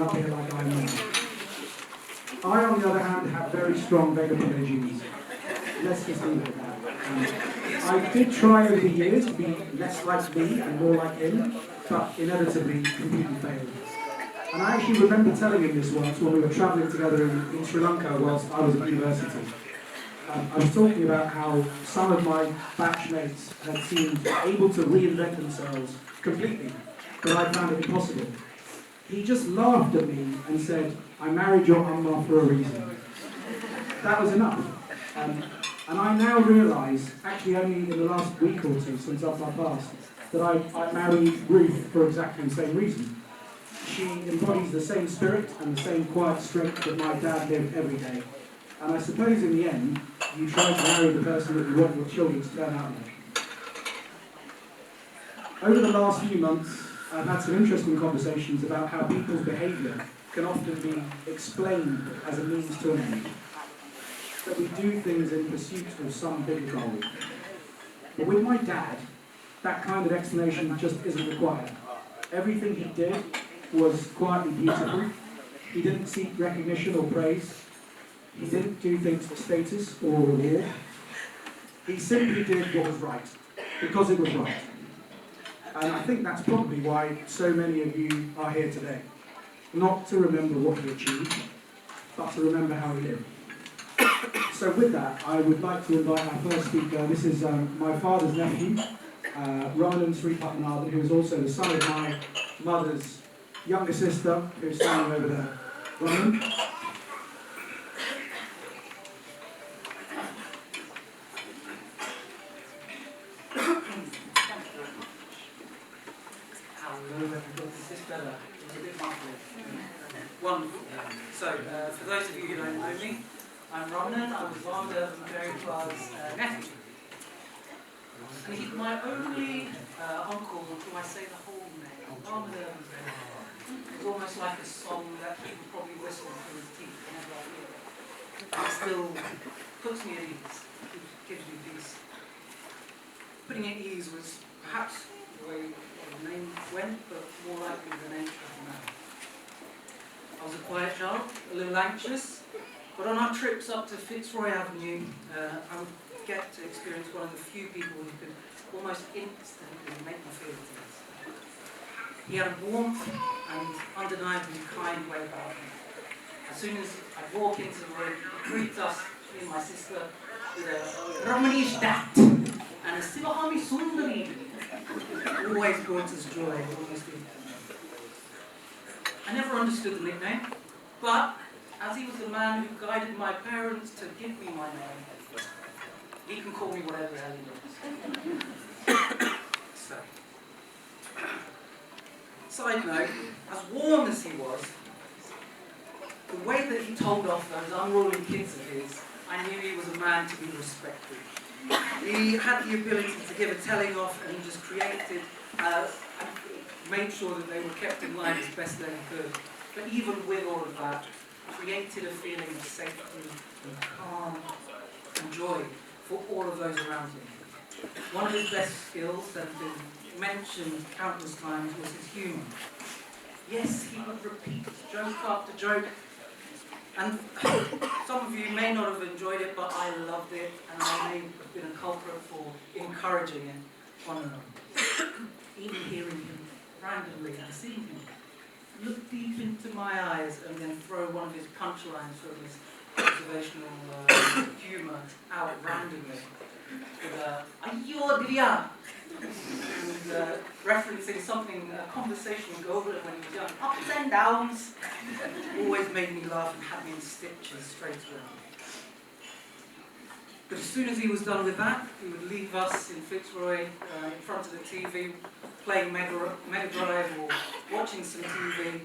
up here like I am. I, on the other hand, have very strong Vega genes. Let's just leave it at that. I did try over the years to be less like me and more like him, but inevitably completely failed. And I actually remember telling him this once when we were travelling together in Sri Lanka whilst I was at university. I was talking about how some of my batchmates had seemed able to reinvent themselves completely, but I found it impossible. He just laughed at me and said, "I married your Amma for a reason." That was enough. And I now realise, actually only in the last week or two since our past, that I married Ruth for exactly the same reason. She embodies the same spirit and the same quiet strength that my dad lived every day. And I suppose in the end, you try to marry the person that you want your children to turn out like. Over the last few months, I've had some interesting conversations about how people's behaviour can often be explained as a means to an end. That we do things in pursuit of some bigger goal. But with my dad, that kind of explanation just isn't required. Everything he did was quietly beautiful. He didn't seek recognition or praise. He didn't do things for status or reward. He simply did what was right, because it was right. And I think that's probably why so many of you are here today. Not to remember what he achieved, but to remember how he lived. So with that, I would like to invite our first speaker. This is my father's nephew, Ramanan Sripadmanathan, who is also the son of my mother's younger sister, who's standing over there. Ramanan. Wonderful. So, for those of you who don't know me, I'm Ramanan. I'm the father of Mary Clark's nephew. And he's my only uncle until I say the whole name. Ramanan is almost like a song that people probably whistle through his teeth whenever I hear it. It still puts me at ease, gives me peace. Putting me at ease was perhaps the way the name went, but more likely the nature of the man. I was a quiet child, a little anxious, but on our trips up to Fitzroy Avenue, I would get to experience one of the few people who could almost instantly make me feel at ease. He had a warmth and undeniably kind way about him. As soon as I'd walk into the room, he'd greet us, me and my sister, with a Ramanish dat and a Sivahami Sundari. Always brought us joy, almost instantly. I never understood the nickname, but as he was the man who guided my parents to give me my name, he can call me whatever the hell he wants. So, side note, as warm as he was, the way that he told off those unruly kids of his, I knew he was a man to be respected. He had the ability to give a telling off, and he just created and made sure that they were kept in line as best they could. But even with all of that, created a feeling of safety and calm and joy for all of those around him. One of his best skills that has been mentioned countless times was his humour. Yes, he would repeat joke after joke, and some of you may not have enjoyed it, but I loved it, and I may have been a culprit for encouraging it on and on. Even hearing him randomly and seeing him look deep into my eyes and then throw one of his punchlines from his observational humour out randomly with "Ayo Divya!" and referencing something, a conversation with Govind when he was young. Ups and downs always made me laugh and had me in stitches straight away. But as soon as he was done with that, he would leave us in Fitzroy in front of the TV, playing Mega Drive or watching some TV,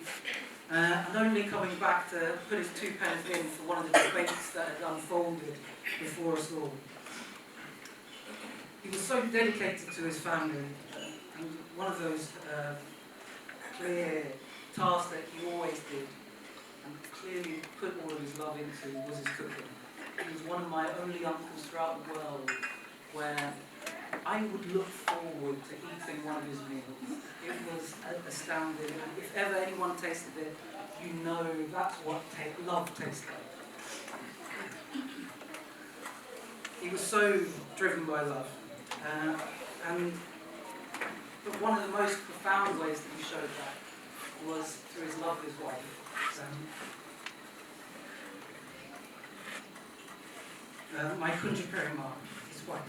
and only coming back to put his 2 pence in for one of the debates that had unfolded before us all. He was so dedicated to his family, and one of those clear tasks that he always did, and clearly put all of his love into, was his cooking. He was one of my only uncles throughout the world where I would look forward to eating one of his meals. It was astounding. If ever anyone tasted it, you know that's what love tastes like. He was so driven by love. But one of the most profound ways that he showed that was through his love of his wife. My Kunji Perumal, his wife.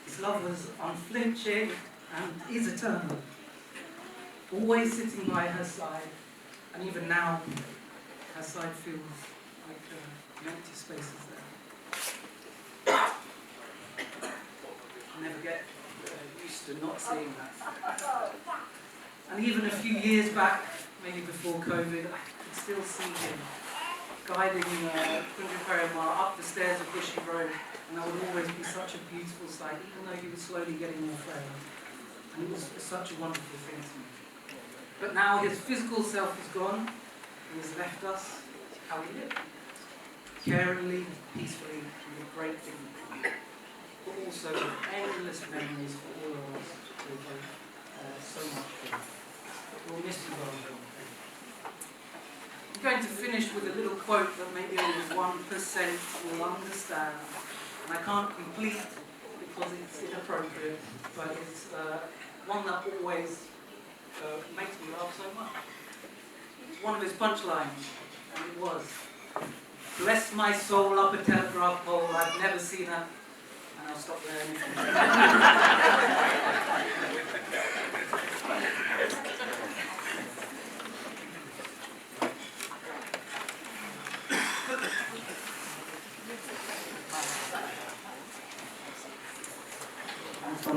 His love was unflinching and is eternal. Always sitting by her side, and even now, her side feels like an empty spaces there. I never get used to not seeing that. And even a few years back, maybe before COVID, I could still see him guiding Kunji Perumal up the stairs of Bushy Road, and that would always be such a beautiful sight, even though he was slowly getting more frail. And it was such a wonderful thing to me. But now his physical self is gone, and has left us how he lived. Caringly, peacefully, and with great dignity. But also with endless memories for all of us who have so much for. We'll miss you all. I'm going to finish with a little quote that maybe only 1% will understand. And I can't complete because it's inappropriate, but it's one that always makes me laugh so much. It's one of his punchlines, and it was, "Bless my soul up a telegraph pole, I've never seen her," and I'll stop there.